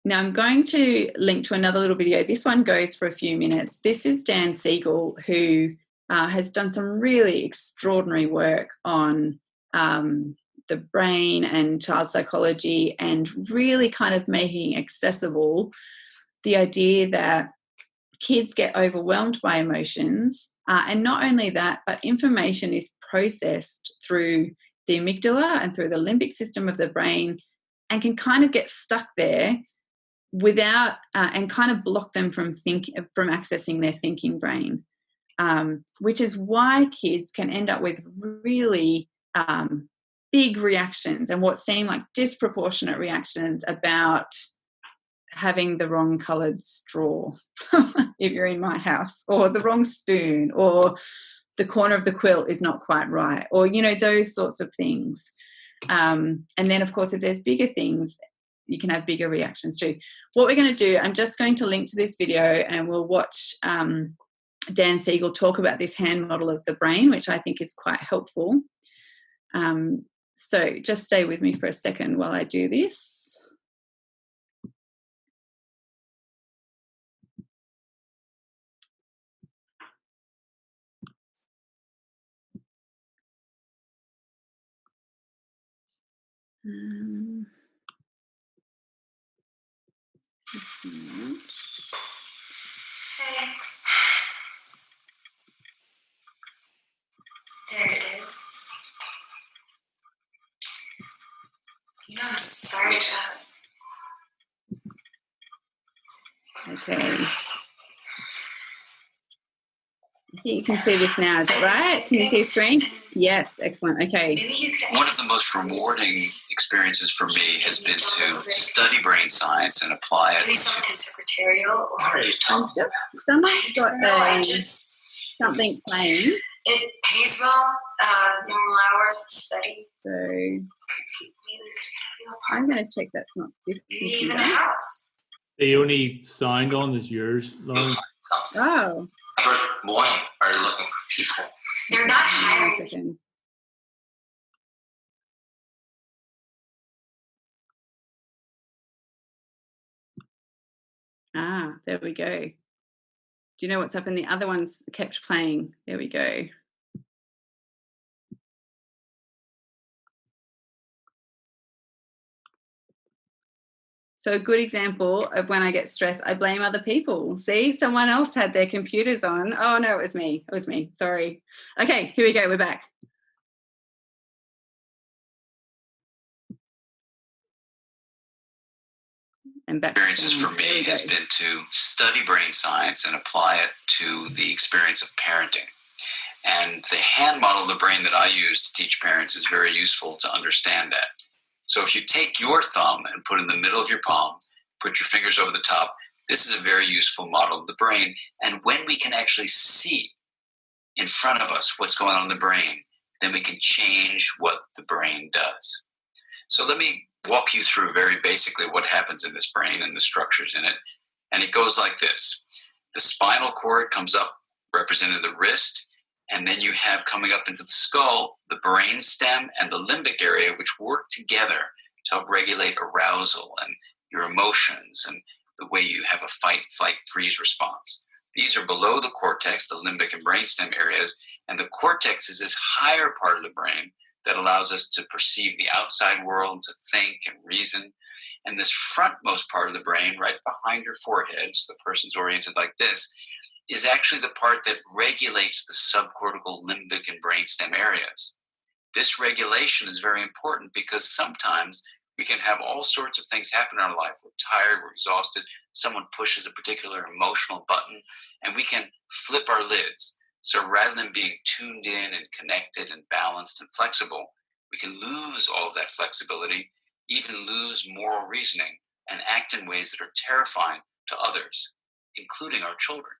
Now I'm going to link to another little video. This one goes for a few minutes. This is Dan Siegel, who has done some really extraordinary work on the brain and child psychology, and really kind of making accessible the idea that kids get overwhelmed by emotions. And not only that, but information is processed through the amygdala and through the limbic system of the brain, and can kind of get stuck there without and kind of block them from accessing their thinking brain, which is why kids can end up with really big reactions and what seem like disproportionate reactions about having the wrong coloured straw if you're in my house, or the wrong spoon, or the corner of the quilt is not quite right, or those sorts of things. And then of course if there's bigger things, you can have bigger reactions too. What we're going to do, I'm just going to link to this video, and we'll watch Dan Siegel talk about this hand model of the brain, which I think is quite helpful. So just stay with me for a second while I do this. Okay. There it is. I'm sorry to... Okay. You can see this now, is that right? Can you see the screen? Yes, excellent. Okay. One of the most rewarding experiences for me has been to study brain science and apply it. Maybe something secretarial, or someone's got something playing. It pays well, normal hours to study. So I'm going to check that's not this Maybe even a computer. house. The only sound on is yours, Lauren. Oh. Morning are looking for people. They're not One hiring. second. Ah, there we go. Do you know what's up? And the other ones kept playing. There we go. So a good example of when I get stressed, I blame other people. See, someone else had their computers on. Oh, no, it was me. It was me. Sorry. Okay, here we go. We're back. And back. Experiences for me has been to study brain science and apply it to the experience of parenting. And the hand model of the brain that I use to teach parents is very useful to understand that. So if you take your thumb and put it in the middle of your palm, put your fingers over the top, this is a very useful model of the brain. And when we can actually see in front of us what's going on in the brain, then we can change what the brain does. So let me walk you through very basically what happens in this brain and the structures in it. And it goes like this. The spinal cord comes up, representing the wrist, and then you have coming up into the skull, the brain stem and the limbic area, which work together to help regulate arousal and your emotions and the way you have a fight, flight, freeze response. These are below the cortex, the limbic and brainstem areas, and the cortex is this higher part of the brain that allows us to perceive the outside world, to think and reason. And this frontmost part of the brain, right behind your forehead, so the person's oriented like this, is actually the part that regulates the subcortical, limbic, and brainstem areas. This regulation is very important because sometimes we can have all sorts of things happen in our life. We're tired, we're exhausted, someone pushes a particular emotional button, and we can flip our lids. So rather than being tuned in and connected and balanced and flexible, we can lose all of that flexibility, even lose moral reasoning, and act in ways that are terrifying to others, including our children.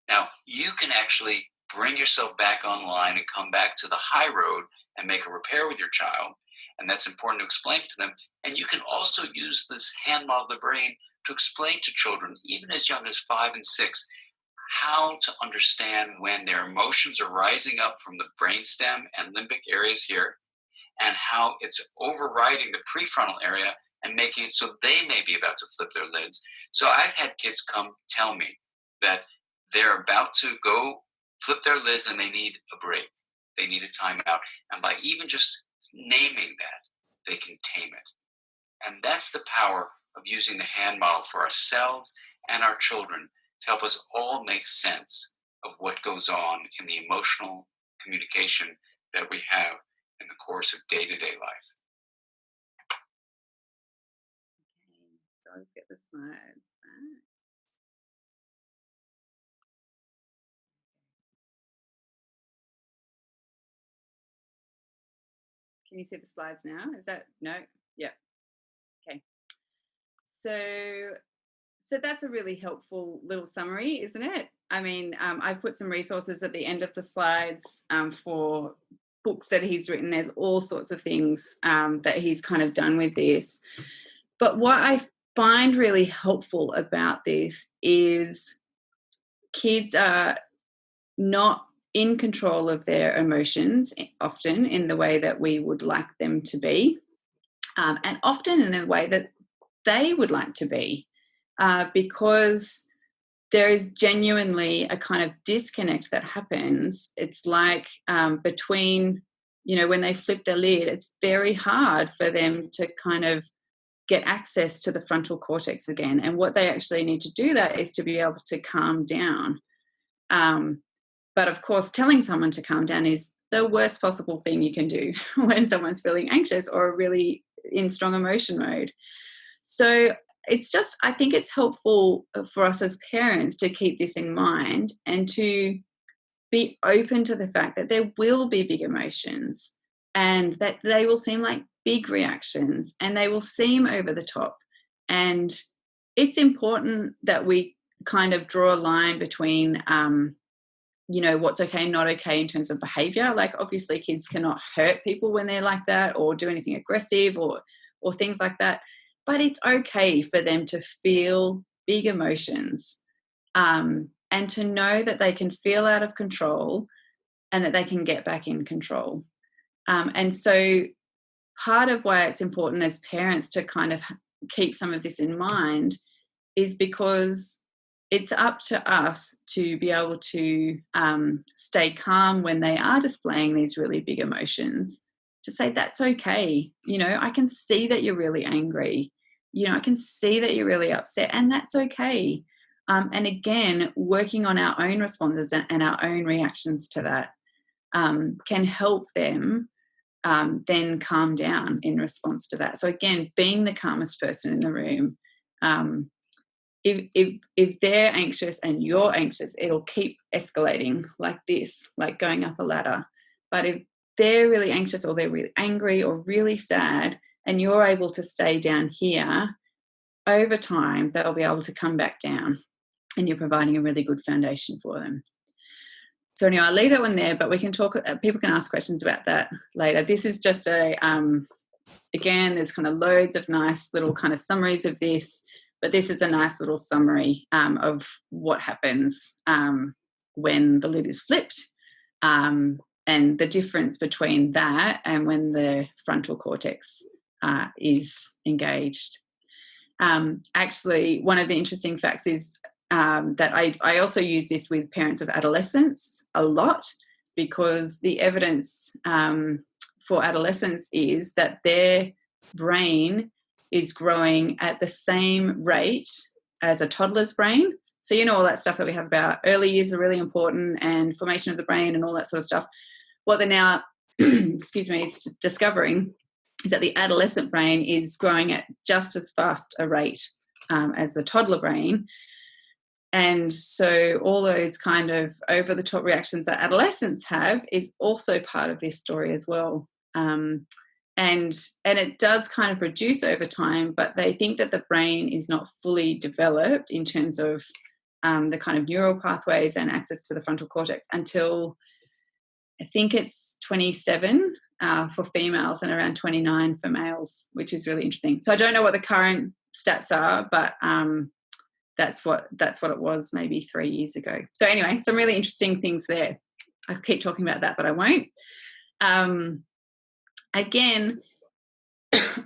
Now, you can actually bring yourself back online and come back to the high road and make a repair with your child, and that's important to explain to them. And you can also use this hand model of the brain to explain to children, even as young as 5 and 6, how to understand when their emotions are rising up from the brainstem and limbic areas here, and how it's overriding the prefrontal area and making it so they may be about to flip their lids. So I've had kids come tell me that they're about to go flip their lids and they need a break. They need a timeout. And by even just naming that, they can tame it. And that's the power of using the hand model for ourselves and our children to help us all make sense of what goes on in the emotional communication that we have in the course of day-to-day life. Okay, so let's get the slides back. Can you see the slides now? Is that, no? Yep. Okay. So that's a really helpful little summary, isn't it? I mean, I've put some resources at the end of the slides for books that he's written. There's all sorts of things that he's kind of done with this. But what I find really helpful about this is kids are not in control of their emotions often in the way that we would like them to be, and often in the way that they would like to be, because there is genuinely a kind of disconnect that happens. It's like between, when they flip their lid, it's very hard for them to kind of get access to the frontal cortex again. And what they actually need to do that is to be able to calm down. But of course, telling someone to calm down is the worst possible thing you can do when someone's feeling anxious or really in strong emotion mode. So I think it's helpful for us as parents to keep this in mind and to be open to the fact that there will be big emotions and that they will seem like big reactions and they will seem over the top. And it's important that we kind of draw a line between what's okay and not okay in terms of behavior. Like, obviously kids cannot hurt people when they're like that or do anything aggressive or things like that. But it's okay for them to feel big emotions and to know that they can feel out of control and that they can get back in control. And so part of why it's important as parents to kind of keep some of this in mind is because it's up to us to be able to stay calm when they are displaying these really big emotions, to say that's okay. I can see that you're really angry. I can see that you're really upset, and that's okay. And again, working on our own responses and our own reactions to that can help them then calm down in response to that. So again, being the calmest person in the room. If they're anxious and you're anxious, it'll keep escalating like this, like going up a ladder. But if they're really anxious or they're really angry or really sad and you're able to stay down here, over time they'll be able to come back down and you're providing a really good foundation for them. So anyway, I'll leave that one there, but we can talk, people can ask questions about that later. This is just again, there's kind of loads of nice little kind of summaries of this, but this is a nice little summary of what happens when the lid is flipped and the difference between that and when the frontal cortex is engaged. Actually, one of the interesting facts is that I also use this with parents of adolescents a lot, because the evidence for adolescents is that their brain is growing at the same rate as a toddler's brain. So, you know, all that stuff that we have about early years are really important, and formation of the brain and all that sort of stuff. What they're now, discovering is that the adolescent brain is growing at just as fast a rate as the toddler brain. And so all those kind of over-the-top reactions that adolescents have is also part of this story as well. And it does kind of reduce over time, but they think that the brain is not fully developed in terms of the kind of neural pathways and access to the frontal cortex until I think it's 27 for females and around 29 for males, which is really interesting. So I don't know what the current stats are, but that's what it was maybe 3 years ago. So anyway, some really interesting things there. I could keep talking about that, but I won't. Again,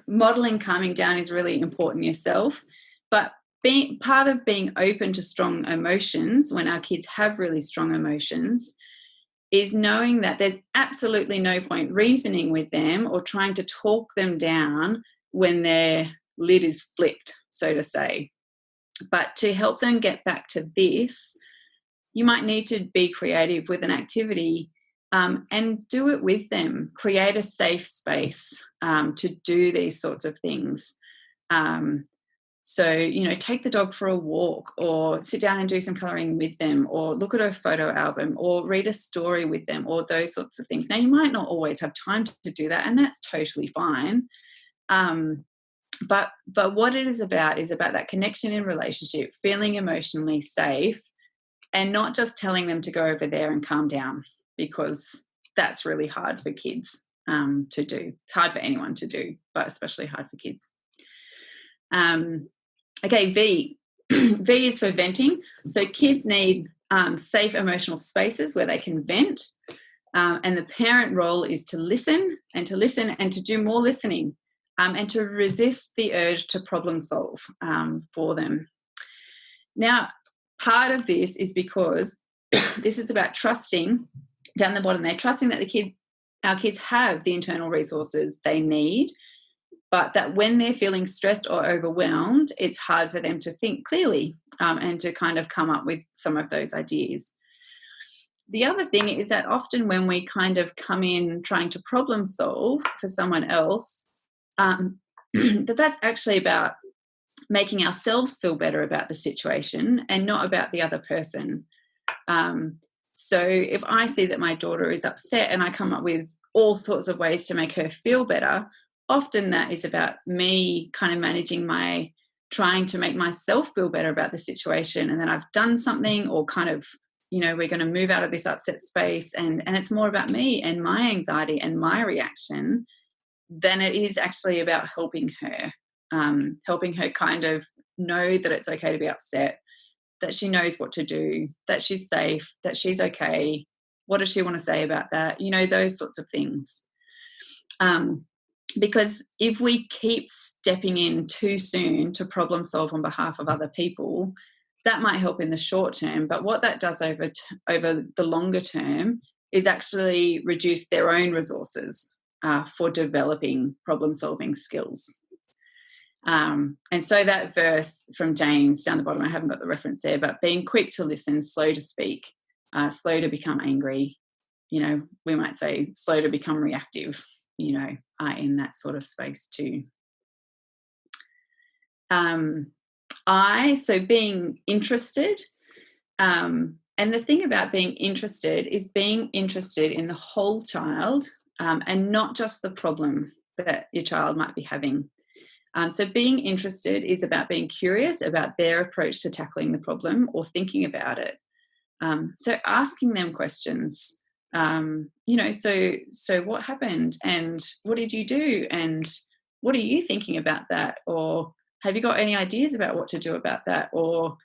modelling calming down is really important yourself, but being part of being open to strong emotions when our kids have really strong emotions is knowing that there's absolutely no point reasoning with them or trying to talk them down when their lid is flipped, so to say. But to help them get back to this, you might need to be creative with an activity and do it with them. Create a safe space to do these sorts of things. So, you know, take the dog for a walk, or sit down and do some colouring with them, or look at a photo album, or read a story with them, or those sorts of things. Now, you might not always have time to do that, and that's totally fine. But what it is about that connection in relationship, feeling emotionally safe, and not just telling them to go over there and calm down, because that's really hard for kids to do. It's hard for anyone to do, but especially hard for kids. Okay, V. V is for venting. So kids need safe emotional spaces where they can vent. And the parent role is to listen and to do more listening and to resist the urge to problem solve for them. Now, part of this is because this is about trusting, down the bottom there, trusting that our kids have the internal resources they need, but that when they're feeling stressed or overwhelmed, it's hard for them to think clearly and to kind of come up with some of those ideas. The other thing is that often when we kind of come in trying to problem solve for someone else, that's actually about making ourselves feel better about the situation and not about the other person. So if I see that my daughter is upset and I come up with all sorts of ways to make her feel better, often that is about me kind of managing trying to make myself feel better about the situation, and then I've done something, or kind of, you know, we're going to move out of this upset space, and it's more about me and my anxiety and my reaction than it is actually about helping her kind of know that it's okay to be upset, that she knows what to do, that she's safe, that she's okay. What does she want to say about that? You know, those sorts of things. Because if we keep stepping in too soon to problem solve on behalf of other people, that might help in the short term, but what that does over the longer term is actually reduce their own resources for developing problem solving skills. And so that verse from James down the bottom, I haven't got the reference there, but being quick to listen, slow to speak, slow to become angry, you know, we might say slow to become reactive, you know, in that sort of space too. So being interested, and the thing about being interested is being interested in the whole child and not just the problem that your child might be having. So being interested is about being curious about their approach to tackling the problem or thinking about it. So asking them questions, you know, so what happened and what did you do and what are you thinking about that? Or have you got any ideas about what to do about that? Or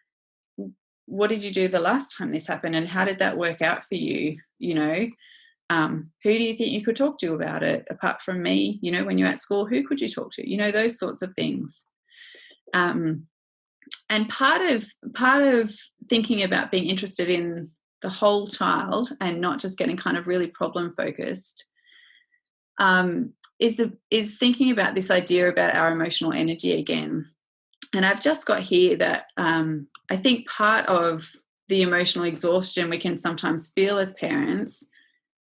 what did you do the last time this happened and how did that work out for you? You know, who do you think you could talk to about it apart from me? You know, when you're at school, who could you talk to? You know, those sorts of things. And part of thinking about being interested in the whole child and not just getting kind of really problem focused is thinking about this idea about our emotional energy again. And I've just got here that I think part of the emotional exhaustion we can sometimes feel as parents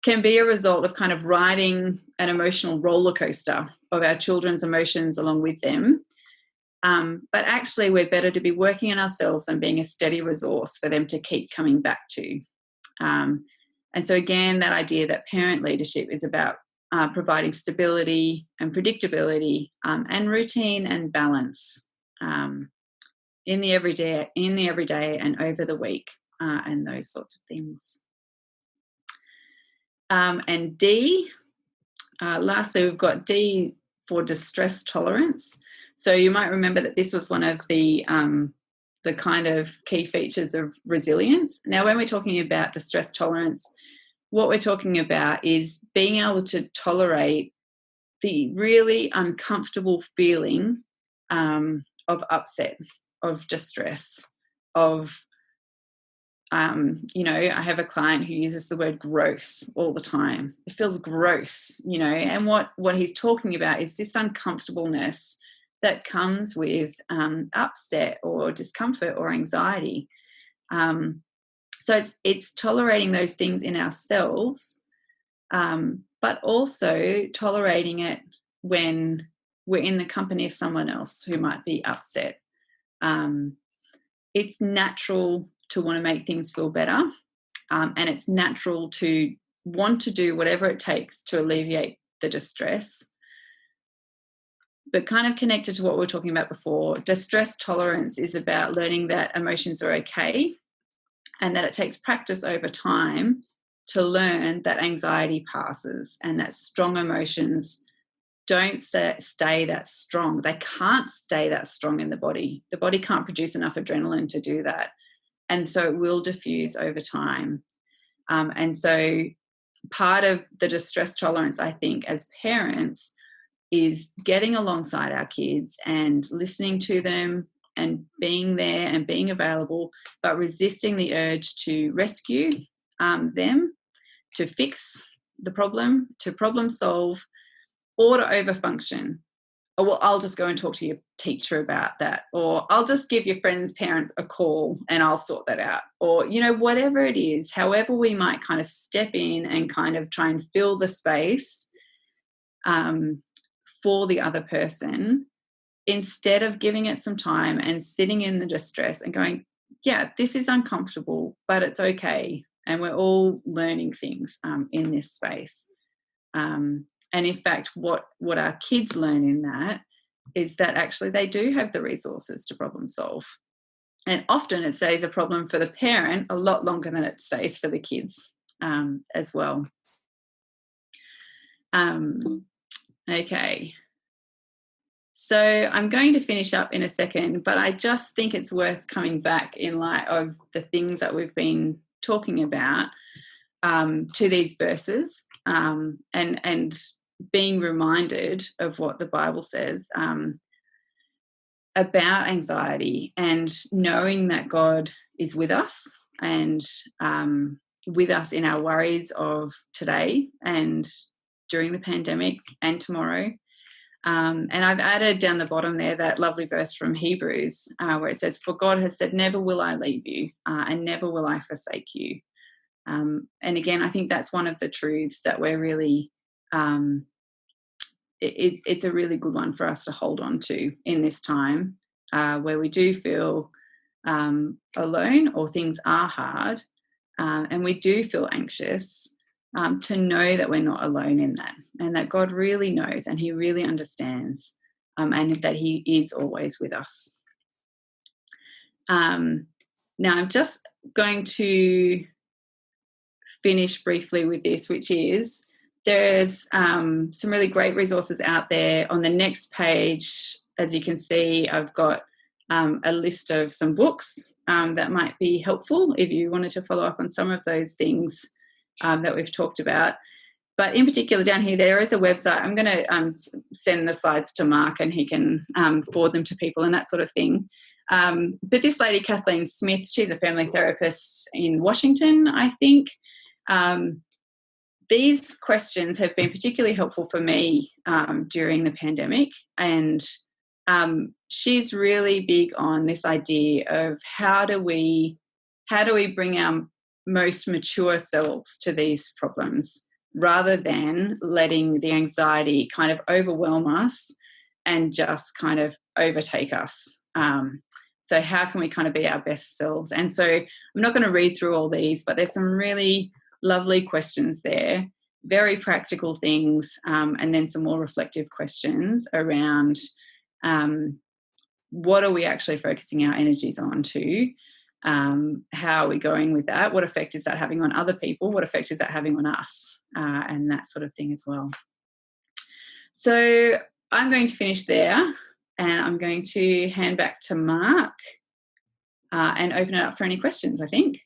can be a result of kind of riding an emotional roller coaster of our children's emotions along with them. But actually, we're better to be working on ourselves and being a steady resource for them to keep coming back to. And so again, that idea that parent leadership is about providing stability and predictability and routine and balance in the everyday and over the week and those sorts of things. And D, lastly, we've got D for distress tolerance. So you might remember that this was one of the kind of key features of resilience. Now, when we're talking about distress tolerance, what we're talking about is being able to tolerate the really uncomfortable feeling of upset, of distress, of I have a client who uses the word gross all the time. It feels gross, and what he's talking about is this uncomfortableness that comes with upset or discomfort or anxiety. So it's tolerating those things in ourselves, but also tolerating it when we're in the company of someone else who might be upset. It's natural to want to make things feel better, and it's natural to want to do whatever it takes to alleviate the distress. But kind of connected to what we were talking about before, distress tolerance is about learning that emotions are okay and that it takes practice over time to learn that anxiety passes and that strong emotions don't stay that strong. They can't stay that strong in the body. The body can't produce enough adrenaline to do that. And so it will diffuse over time. And so part of the distress tolerance, I think, as parents is getting alongside our kids and listening to them and being there and being available, but resisting the urge to rescue them, to fix the problem, to problem solve, or to overfunction. Or, well, I'll just go and talk to your teacher about that. Or I'll just give your friend's parent a call and I'll sort that out. Or, whatever it is, however we might kind of step in and kind of try and fill the space for the other person, instead of giving it some time and sitting in the distress and going, yeah, this is uncomfortable, but it's okay. And we're all learning things in this space. And in fact, what our kids learn in that is that actually they do have the resources to problem solve. And often it stays a problem for the parent a lot longer than it stays for the kids as well. Okay. So I'm going to finish up in a second, but I just think it's worth coming back in light of the things that we've been talking about to these verses and being reminded of what the Bible says about anxiety and knowing that God is with us and with us in our worries of today and during the pandemic and tomorrow. And I've added down the bottom there that lovely verse from Hebrews where it says, "For God has said, never will I leave you and never will I forsake you." And again, I think that's one of the truths that we're really, it's a really good one for us to hold on to in this time where we do feel alone or things are hard and we do feel anxious. To know that we're not alone in that and that God really knows and he really understands and that he is always with us. Now I'm just going to finish briefly with this, which is there's some really great resources out there. On the next page, as you can see, I've got a list of some books that might be helpful if you wanted to follow up on some of those things that we've talked about. But in particular down here, there is a website. I'm going to send the slides to Mark and he can forward them to people and that sort of thing. But this lady, Kathleen Smith, she's a family therapist in Washington, I think. these questions have been particularly helpful for me during the pandemic, and she's really big on this idea of how do we bring our most mature selves to these problems rather than letting the anxiety kind of overwhelm us and just kind of overtake us. So how can we kind of be our best selves? And so I'm not going to read through all these, but there's some really lovely questions there, very practical things, and then some more reflective questions around what are we actually focusing our energies on to, how are we going with that, what effect is that having on other people, what effect is that having on us, and that sort of thing as well. So I'm going to finish there, and I'm going to hand back to Mark and open it up for any questions, I think.